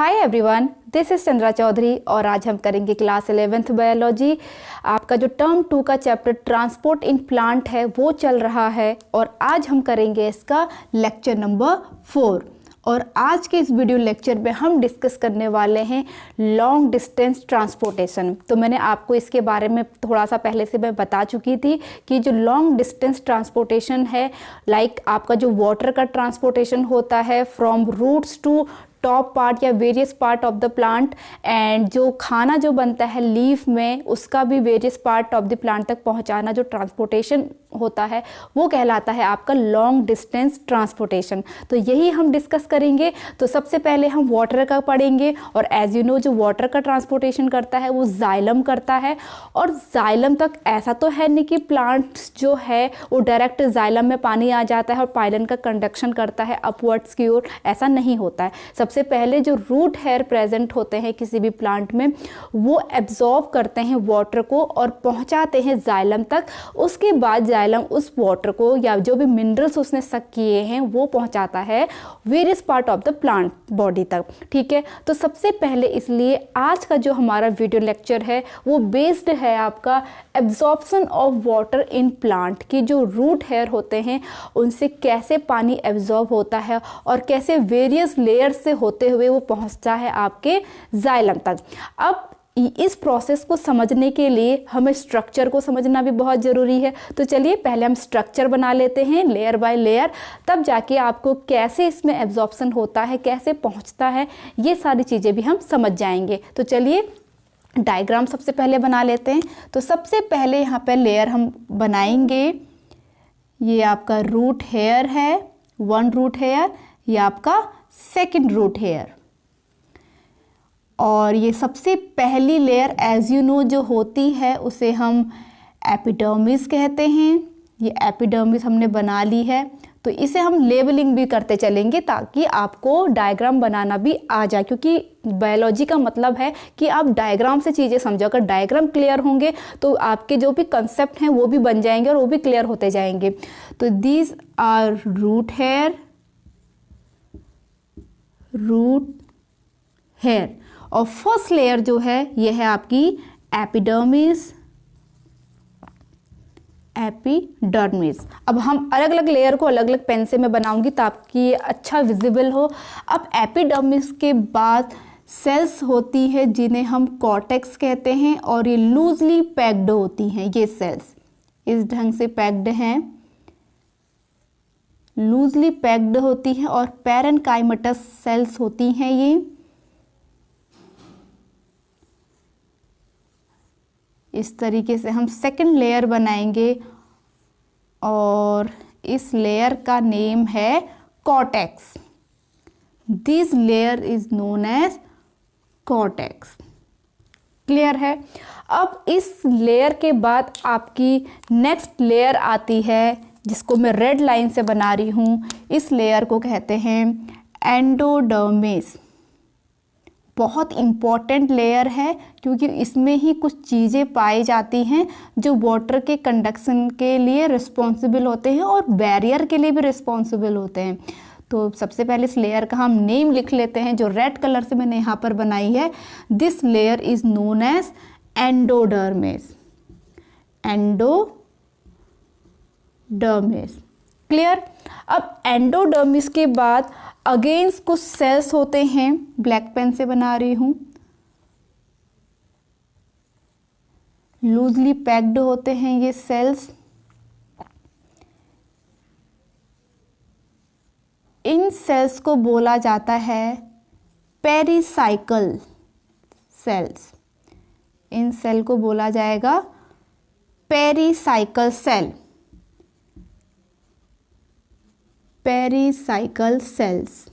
Hi everyone, this is Chandra Chaudhary और आज हम करेंगे क्लास 11th बायोलॉजी। आपका जो टर्म 2 का चैप्टर ट्रांसपोर्ट इन प्लांट है वो चल रहा है और आज हम करेंगे इसका लेक्चर नंबर 4। और आज के इस वीडियो लेक्चर में हम डिस्कस करने वाले हैं लॉन्ग डिस्टेंस ट्रांसपोर्टेशन। तो मैंने आपको इसके बारे में थोड़ा सा पहले से मैं बता चुकी थी कि जो लॉन्ग डिस्टेंस ट्रांसपोर्टेशन है, लाइक आपका जो वाटर का ट्रांसपोर्टेशन होता है from roots to top part या various part of the plant, and जो खाना जो बनता है लीफ में उसका भी various part of the plant तक पहुंचाना जो ट्रांसपोर्टेशन होता है वो कहलाता है आपका लॉन्ग डिस्टेंस ट्रांसपोर्टेशन। तो यही हम डिस्कस करेंगे। तो सबसे पहले हम वाटर का पढ़ेंगे और एज यू नो जो वाटर का ट्रांसपोर्टेशन करता है वो जाइलम करता है। और जाइलम तक ऐसा तो है नहीं कि प्लांट्स जो है वो डायरेक्ट जाइलम में पानी आ जाता है और पाइलन का कंडक्शन करता है अपवर्ड्स की ओर, ऐसा नहीं होता है। सबसे पहले जो रूट हेयर प्रेजेंट होते हैं किसी भी प्लांट में वो एब्जॉर्ब करते हैं वाटर को और पहुंचाते हैं जाइलम तक। उसके बाद जाइलम उस वाटर को या जो भी मिनरल्स उसने सक किए हैं वो पहुंचाता है various part of the plant body तक। ठीक है, तो सबसे पहले इसलिए आज का जो हमारा वीडियो लेक्चर है वो बेस्ड है आपका absorption of water in plant की जो रूट हेयर होते हैं उनसे कैसे पानी एब्जॉर्ब होता है और कैसे वेरियस लेयर से होते हुए वो पहुंचता है आपके जाइलम तक। अब इस प्रोसेस को समझने के लिए हमें स्ट्रक्चर को समझना भी बहुत ज़रूरी है। तो चलिए पहले हम स्ट्रक्चर बना लेते हैं लेयर बाय लेयर, तब जाके आपको कैसे इसमें एब्जॉर्प्शन होता है, कैसे पहुंचता है, ये सारी चीज़ें भी हम समझ जाएंगे। तो चलिए डायग्राम सबसे पहले बना लेते हैं। तो सबसे पहले यहाँ पर लेयर हम बनाएंगे। ये आपका रूट हेयर है, 1 रूट हेयर, ये आपका 2nd रूट हेयर। और ये सबसे पहली लेयर एज यू नो जो होती है उसे हम एपिडर्मिस कहते हैं। ये एपिडर्मिस हमने बना ली है। तो इसे हम लेबलिंग भी करते चलेंगे ताकि आपको डायग्राम बनाना भी आ जाए, क्योंकि बायोलॉजी का मतलब है कि आप डायग्राम से चीज़ें समझो। अगर डायग्राम क्लियर होंगे तो आपके जो भी कंसेप्ट हैं वो भी बन जाएंगे और वो भी क्लियर होते जाएंगे। तो these are root hair, root hair. और फर्स्ट लेयर जो है ये है आपकी एपिडर्मिस, एपिडर्मिस। अब हम अलग अलग लेयर को अलग अलग पेन से मैं बनाऊंगी ताकि ये अच्छा विजिबल हो। अब एपिडर्मिस के बाद सेल्स होती है जिन्हें हम कॉर्टेक्स कहते हैं और ये लूजली पैक्ड होती हैं। ये सेल्स इस ढंग से पैक्ड हैं, लूजली पैक्ड होती हैं और पैरेन्काइमेटस सेल्स होती हैं ये। इस तरीके से हम 2nd लेयर बनाएंगे और इस लेयर का नेम है cortex. This layer is known as cortex. Clear है। अब इस लेयर के बाद आपकी नेक्स्ट लेयर आती है जिसको मैं रेड लाइन से बना रही हूँ। इस लेयर को कहते हैं एंडोडर्मिस। बहुत इम्पॉर्टेंट लेयर है क्योंकि इसमें ही कुछ चीज़ें पाई जाती हैं जो वाटर के कंडक्शन के लिए रिस्पॉन्सिबल होते हैं और बैरियर के लिए भी रिस्पॉन्सिबल होते हैं। तो सबसे पहले इस लेयर का हम नेम लिख लेते हैं जो रेड कलर से मैंने यहाँ पर बनाई है। This layer is known as endodermis, endodermis. Clear. अब एंडोडर्मिस के बाद अगेंस्ट कुछ सेल्स होते हैं, ब्लैक पेन से बना रही हूं, लूजली पैक्ड होते हैं ये सेल्स। इन सेल्स को बोला जाता है पेरिसाइकल सेल्स। इन सेल को बोला जाएगा पेरिसाइकल सेल, पेरिसाइकल सेल्स।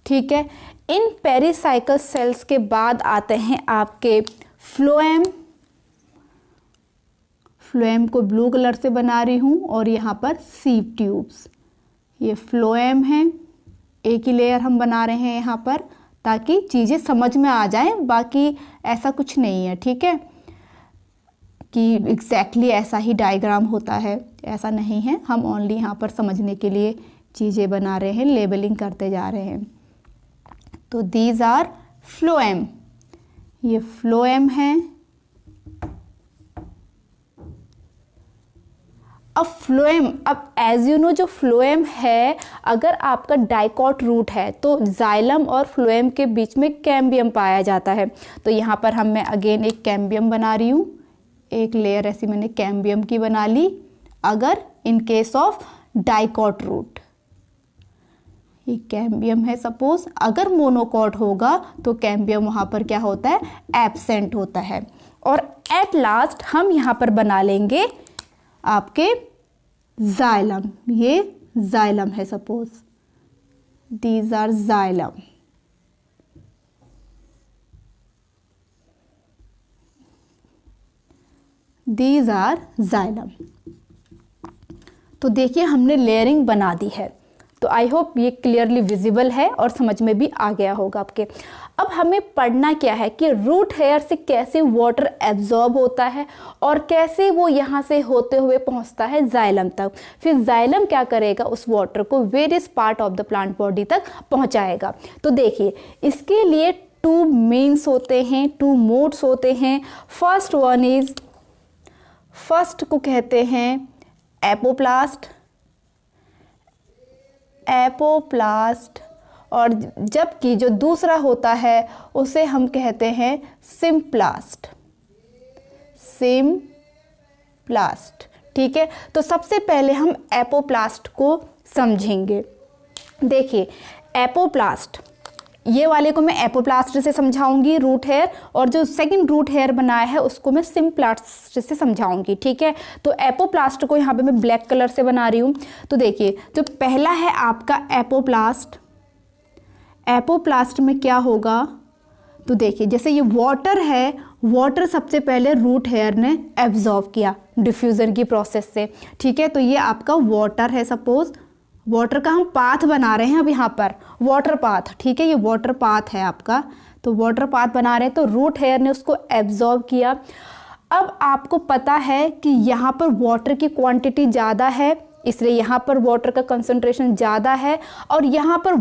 ठीक है। इन पेरिसाइकल सेल्स के बाद आते हैं आपके फ्लोएम। फ्लोएम को ब्लू कलर से बना रही हूँ और यहाँ पर सीव ट्यूब्स, ये फ्लोएम है। एक ही लेयर हम बना रहे हैं यहाँ पर ताकि चीज़ें समझ में आ जाएं, बाकी ऐसा कुछ नहीं है। ठीक है कि एग्जैक्टली ऐसा ही डायग्राम होता है, ऐसा नहीं है। हम ओनली यहाँ पर समझने के लिए चीज़ें बना रहे हैं, लेबलिंग करते जा रहे हैं। तो दीज आर फ्लोएम, ये फ्लोएम है। अब फ्लोएम, अब एज यू नो जो फ्लोएम है, अगर आपका डाइकॉट रूट है तो जाइलम और फ्लोएम के बीच में कैम्बियम पाया जाता है। तो यहाँ पर मैं अगेन एक कैम्बियम बना रही हूँ, एक लेयर ऐसी मैंने कैम्बियम की बना ली। अगर in case of dicot root, ये कैम्बियम है सपोज, अगर मोनोकॉट होगा तो कैम्बियम वहाँ पर क्या होता है, एब्सेंट होता है। और एट लास्ट हम यहाँ पर बना लेंगे आपके जाइलम, ये जाइलम है suppose, these are xylem. These are xylem. तो देखिए हमने लेयरिंग बना दी है। तो आई होप ये क्लियरली विजिबल है और समझ में भी आ गया होगा आपके। अब हमें पढ़ना क्या है कि रूट हेयर से कैसे वाटर एब्जॉर्ब होता है और कैसे वो यहाँ से होते हुए पहुँचता है जाइलम तक। फिर जाइलम क्या करेगा, उस वाटर को various part of the plant body तक पहुँचाएगा। तो देखिए इसके लिए टू मीन्स होते हैं, टू मोड्स होते हैं। फर्स्ट वन इज, फर्स्ट को कहते हैं एपोप्लास्ट, एपोप्लास्ट, और जबकि जो दूसरा होता है उसे हम कहते हैं सिम्प्लास्ट, सिम्प्लास्ट। ठीक है, तो सबसे पहले हम एपोप्लास्ट को समझेंगे। देखिए एपोप्लास्ट, ये वाले को मैं एपोप्लास्ट से समझाऊंगी रूट हेयर, और जो सेकंड रूट हेयर बनाया है उसको मैं सिम्प्लास्ट से समझाऊंगी। ठीक है, तो एपोप्लास्ट को यहाँ पे मैं ब्लैक कलर से बना रही हूँ। तो देखिए जो पहला है आपका एपोप्लास्ट, एपोप्लास्ट में क्या होगा, तो देखिए जैसे ये वाटर है, वाटर सबसे पहले रूट हेयर ने एब्जॉर्ब किया डिफ्यूज़न की प्रोसेस से। ठीक है, तो ये आपका वाटर है सपोज, वाटर का हम पाथ बना रहे हैं अब यहाँ पर, वाटर पाथ। ठीक है, ये वाटर पाथ है आपका, तो वाटर पाथ बना रहे हैं, तो रूट हेयर ने उसको एब्जॉर्ब किया। अब आपको पता है कि यहाँ पर वाटर की क्वांटिटी ज़्यादा है, इसलिए यहाँ पर वाटर का कंसंट्रेशन ज़्यादा है, और यहाँ पर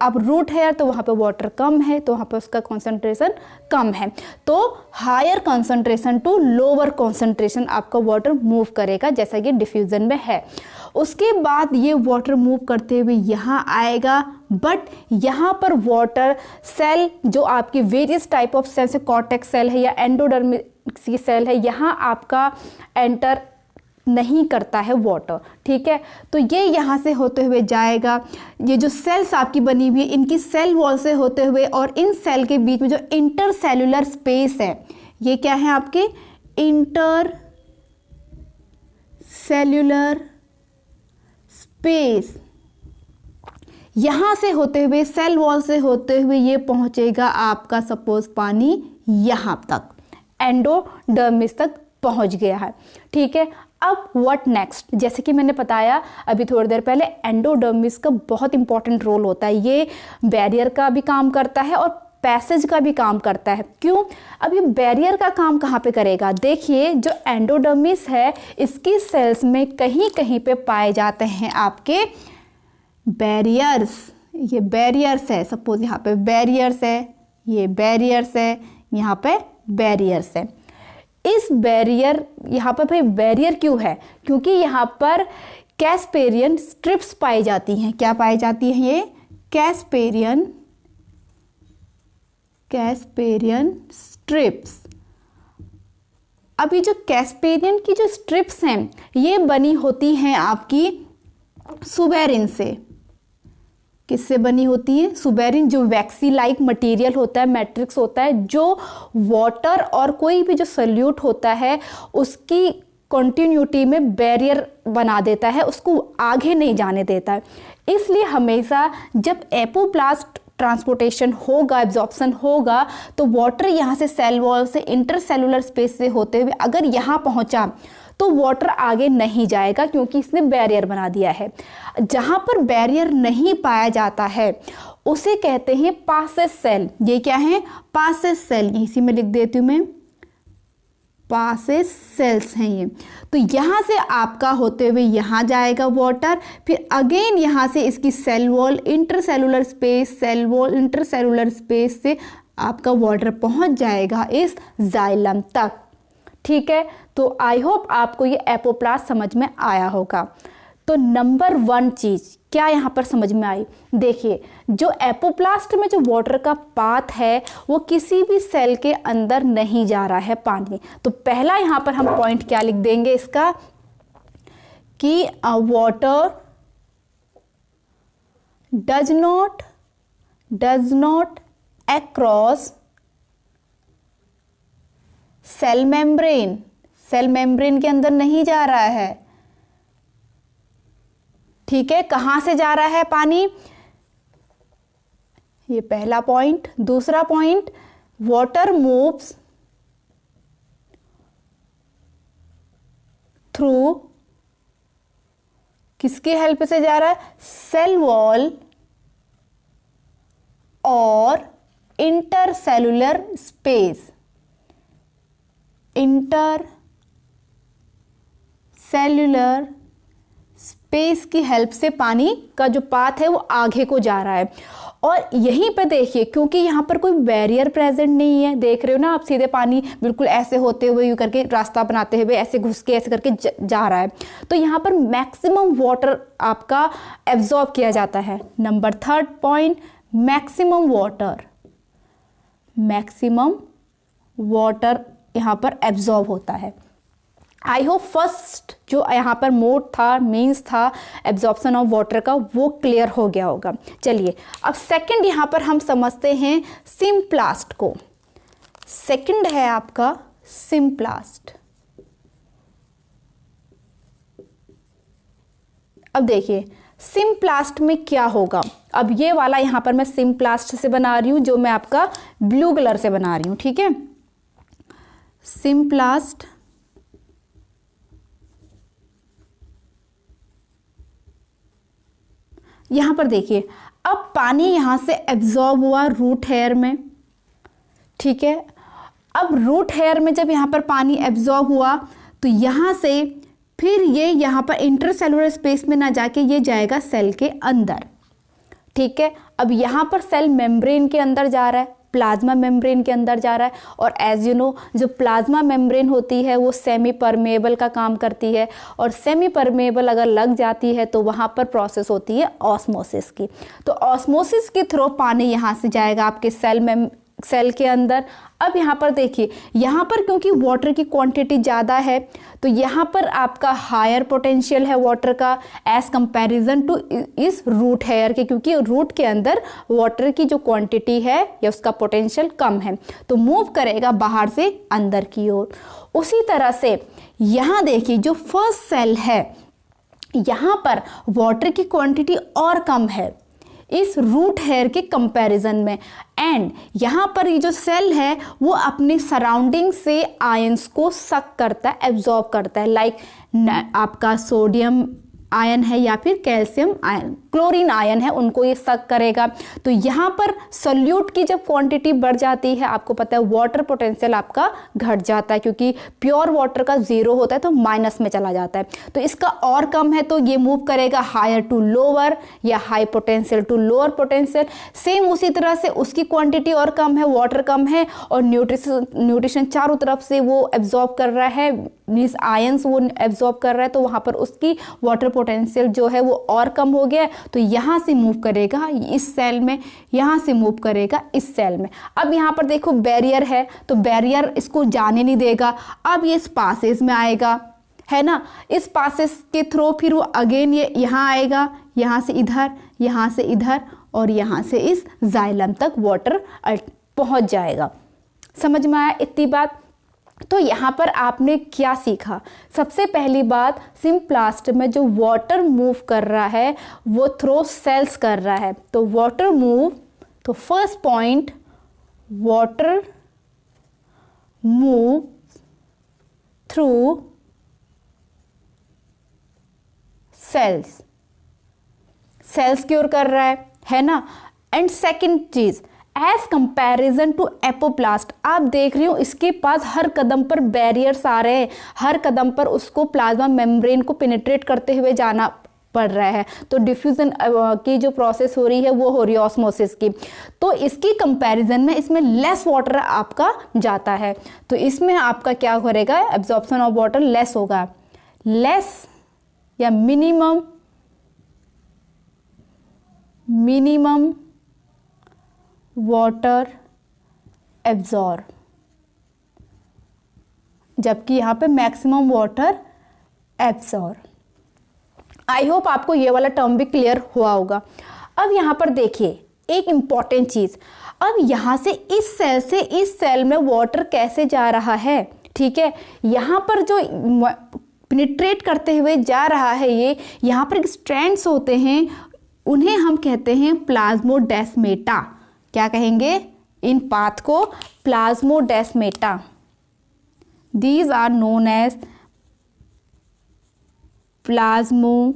अब रूट हेयर तो वहाँ पर वाटर कम है, तो वहाँ पर उसका कंसंट्रेशन कम है। तो higher concentration to lower concentration आपका वाटर मूव करेगा, जैसा कि डिफ्यूज़न में है। उसके बाद ये वाटर मूव करते हुए यहाँ आएगा, बट यहाँ पर वाटर सेल जो आपकी वेरियस टाइप ऑफ सेल से, कॉर्टेक्स सेल है या एंडोडर्मिस सेल है, यहाँ आपका एंटर नहीं करता है वाटर। ठीक है, तो ये यहाँ से होते हुए जाएगा, ये जो सेल्स आपकी बनी हुई है इनकी सेल वॉल से होते हुए, और इन सेल के बीच में जो इंटरसेल्युलर स्पेस है, ये क्या है आपके इंटर सेल्युलर स्पेस, यहाँ से होते हुए सेल वॉल से होते हुए ये पहुँचेगा आपका सपोज पानी यहाँ तक, एंडोडर्मिस तक पहुँच गया है। ठीक है, अब व्हाट नेक्स्ट, जैसे कि मैंने बताया अभी थोड़ी देर पहले, एंडोडर्मिस का बहुत इंपॉर्टेंट रोल होता है। ये बैरियर का भी काम करता है और पैसेज का भी काम करता है। क्यों? अब ये बैरियर का काम कहाँ पे करेगा? देखिए जो एंडोडर्मिस है इसकी सेल्स में कहीं कहीं पे पाए जाते हैं आपके बैरियर्स। ये बैरियर्स है, सपोज यहाँ पे बैरियर्स है, ये बैरियर्स है, यहाँ पे बैरियर्स है। इस बैरियर, यहाँ पर भाई बैरियर क्यों है? क्योंकि यहाँ पर कैस्पेरियन स्ट्रिप्स पाई जाती हैं। क्या पाई जाती है? ये कैस्पेरियन स्ट्रिप्स। अभी जो कैस्पेरियन की जो स्ट्रिप्स हैं ये बनी होती हैं आपकी सुबेरिन से। किससे बनी होती है? सुबेरिन, जो वैक्सी लाइक मटेरियल होता है, मैट्रिक्स होता है, जो वाटर और कोई भी जो सल्यूट होता है उसकी कंटिन्यूटी में बैरियर बना देता है, उसको आगे नहीं जाने देता है। इसलिए हमेशा जब एपोप्लास्ट ट्रांसपोर्टेशन होगा, एब्जॉर्प्शन होगा, तो वाटर यहाँ से सेल वॉल से इंटरसेलुलर स्पेस से होते हुए अगर यहाँ पहुँचा तो वाटर आगे नहीं जाएगा, क्योंकि इसने बैरियर बना दिया है। जहाँ पर बैरियर नहीं पाया जाता है उसे कहते हैं पासेज सेल। ये क्या है? Passage cell. इसी में लिख देती हूँ मैं, पासेस सेल्स हैं ये। तो यहाँ से आपका होते हुए यहाँ जाएगा वाटर, फिर अगेन यहाँ से इसकी cell wall, intercellular space, cell wall, intercellular space से आपका वाटर पहुँच जाएगा इस जाइलम तक। ठीक है, तो आई होप आपको ये एपोप्लास्ट समझ में आया होगा। तो नंबर 1 चीज़ क्या यहाँ पर समझ में आई, देखिए जो एपोप्लास्ट में जो वाटर का पाथ है वो किसी भी सेल के अंदर नहीं जा रहा है पानी। तो पहला यहाँ पर हम पॉइंट क्या लिख देंगे इसका कि water does not across cell membrane, cell membrane के अंदर नहीं जा रहा है। ठीक है, कहां से जा रहा है पानी, ये पहला पॉइंट। दूसरा पॉइंट, वाटर मूव्स थ्रू, किसकी हेल्प से जा रहा है, सेल वॉल और इंटरसेलुलर स्पेस, इंटरसेलुलर स्पेस की हेल्प से पानी का जो पाथ है वो आगे को जा रहा है। और यहीं पे देखिए क्योंकि यहाँ पर कोई बैरियर प्रेजेंट नहीं है, देख रहे हो ना आप, सीधे पानी बिल्कुल ऐसे होते हुए यूं करके रास्ता बनाते हुए ऐसे घुस के ऐसे करके जा रहा है। तो यहाँ पर मैक्सिमम वाटर आपका एब्जॉर्ब किया जाता है। नंबर 3 पॉइंट, मैक्सिमम वाटर यहाँ पर एब्जॉर्ब होता है। आई होप फर्स्ट जो यहाँ पर मोड था, मीन्स था एब्जॉर्प्शन ऑफ वाटर का, वो क्लियर हो गया होगा। चलिए अब सेकंड यहाँ पर हम समझते हैं सिम्प्लास्ट को। सेकंड है आपका सिम्प्लास्ट। अब देखिए सिम्प्लास्ट में क्या होगा। अब ये वाला यहाँ पर मैं सिम्प्लास्ट से बना रही हूँ, जो मैं आपका ब्लू कलर से बना रही हूँ। ठीक है, सिम्प्लास्ट यहाँ पर देखिए अब पानी यहाँ से एब्जॉर्ब हुआ रूट हेयर में। ठीक है, अब रूट हेयर में जब यहाँ पर पानी एब्जॉर्ब हुआ तो यहाँ से फिर ये यहाँ पर इंटरसेलुलर स्पेस में ना जाके ये जाएगा सेल के अंदर। ठीक है, अब यहाँ पर सेल मेम्ब्रेन के अंदर जा रहा है, प्लाज्मा मेम्ब्रेन के अंदर जा रहा है। और एज यू नो जो प्लाज्मा मेम्ब्रेन होती है वो सेमी परमेबल का काम करती है, और सेमी परमेबल अगर लग जाती है तो वहाँ पर प्रोसेस होती है ऑस्मोसिस की। तो ऑस्मोसिस के थ्रू पानी यहाँ से जाएगा आपके सेल के अंदर। अब यहाँ पर देखिए, यहाँ पर क्योंकि वाटर की क्वांटिटी ज़्यादा है तो यहाँ पर आपका हायर पोटेंशियल है वाटर का एज कंपैरिजन टू इस रूट हेयर के, क्योंकि रूट के अंदर वाटर की जो क्वांटिटी है या उसका पोटेंशियल कम है, तो मूव करेगा बाहर से अंदर की ओर। उसी तरह से यहाँ देखिए जो फर्स्ट सेल है यहाँ पर वाटर की क्वांटिटी और कम है इस रूट हेयर के कंपैरिजन में, एंड यहाँ पर ये जो सेल है वो अपने सराउंडिंग से आयंस को सक करता है, एब्जॉर्ब करता है। लाइक आपका सोडियम आयन है या फिर कैल्शियम आयन, क्लोरीन आयन है, उनको ये सक करेगा। तो यहाँ पर सोल्यूट की जब क्वांटिटी बढ़ जाती है, आपको पता है वाटर पोटेंशियल आपका घट जाता है, क्योंकि प्योर वाटर का 0 होता है तो माइनस में चला जाता है। तो इसका और कम है तो ये मूव करेगा हायर टू लोअर या high potential to lower potential. Same उसी तरह से उसकी क्वांटिटी और कम है, वाटर कम है और न्यूट्रिशन चारों तरफ से वो एब्जॉर्ब कर रहा है, मीन्स आयंस वो एब्जॉर्ब कर रहा है, तो वहाँ पर उसकी वाटर पोटेंशियल जो है वो और कम हो गया। तो यहाँ से मूव करेगा इस सेल में, यहाँ से मूव करेगा इस सेल में। अब यहाँ पर देखो बैरियर है तो बैरियर इसको जाने नहीं देगा। अब ये इस पासेज में आएगा, है ना, इस पासेज के थ्रू फिर वो अगेन ये यहाँ आएगा, यहाँ से इधर, यहाँ से इधर और यहाँ से इस जाइलम तक वाटर पहुँच जाएगा। समझ में आया इतनी बात? तो यहाँ पर आपने क्या सीखा? सबसे पहली बात, सिम्प्लास्ट में जो वाटर मूव कर रहा है वो थ्रू सेल्स कर रहा है। तो वाटर मूव, तो first point, water move through cells की ओर कर रहा है ना। एंड सेकंड चीज, एज कंपैरिजन टू एपोप्लास्ट। आप देख रहे हो इसके पास हर कदम पर बैरियर्स आ रहे हैं, हर कदम पर उसको प्लाज्मा मेम्ब्रेन को पेनिट्रेट करते हुए जाना पड़ रहा है। तो डिफ्यूजन की जो प्रोसेस हो रही है वो हो रही है ऑस्मोसिस की। तो इसकी कंपैरिजन में इसमें लेस वाटर आपका जाता है, तो इसमें आपका क्या करेगा, एब्जॉर्प्शन ऑफ वाटर लेस होगा, लेस या मिनिमम वाटर एब्जॉर्ब, जबकि यहाँ पे maximum water absorb. I hope आपको ये वाला टर्म भी क्लियर हुआ होगा। अब यहाँ पर देखिए एक इम्पॉर्टेंट चीज़, अब यहाँ से इस सेल से इस सेल में वाटर कैसे जा रहा है, ठीक है। यहाँ पर जो पेनिट्रेट करते हुए जा रहा है ये, यहाँ पर स्ट्रैंड्स होते हैं, उन्हें हम कहते हैं प्लाज्मोडेस्मेटा। क्या कहेंगे, इन पाथ को plasmodesmata. These are known as plasmodesmata.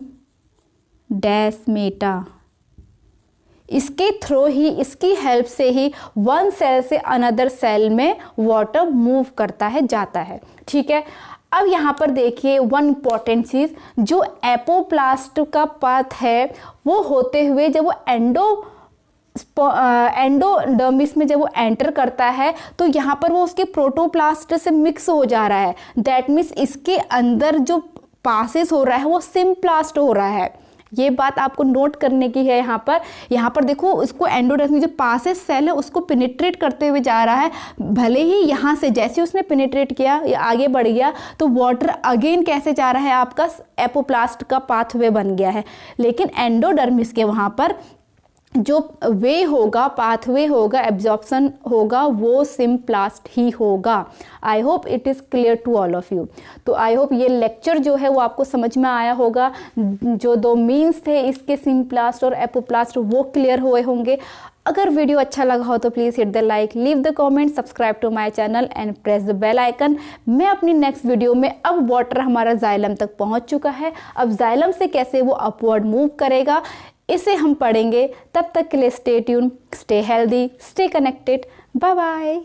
इसके थ्रू ही, इसकी हेल्प से ही वन सेल से अनदर सेल में वाटर मूव करता है, जाता है, ठीक है। अब यहाँ पर देखिए वन इम्पॉर्टेंट चीज़, जो एपोप्लास्ट का पाथ है वो होते हुए जब वो एंडोडर्मिस में जब वो एंटर करता है तो यहाँ पर वो उसके प्रोटोप्लास्ट से मिक्स हो जा रहा है। दैट मीन्स इसके अंदर जो पासेस हो रहा है वो सिम्प्लास्ट हो रहा है। ये बात आपको नोट करने की है। यहाँ पर देखो उसको एंडोडर्मिस जो पासेस सेल है उसको पेनिट्रेट करते हुए जा रहा है। भले ही यहाँ से जैसे उसने पेनिट्रेट किया या आगे बढ़ गया तो वाटर अगेन कैसे जा रहा है, आपका एपोप्लास्ट का पाथवे बन गया है। लेकिन एंडोडर्मिस के वहाँ पर जो वे होगा, पाथवे होगा, एब्जॉर्प्शन होगा, वो सिम्प्लास्ट ही होगा। I hope it is clear to all of you. तो आई होप ये लेक्चर जो है वो आपको समझ में आया होगा। जो दो मीन्स थे इसके, सिम्प्लास्ट और एपोप्लास्ट, वो क्लियर हुए होंगे। अगर वीडियो अच्छा लगा हो तो please hit the like, leave the comment, subscribe to my channel and press the bell icon. मैं अपनी नेक्स्ट वीडियो में, अब वाटर हमारा जाइलम तक पहुंच चुका है, अब जाइलम से कैसे वो अपवर्ड मूव करेगा इसे हम पढ़ेंगे। तब तक के लिए stay tune, stay healthy, stay connected, bye bye.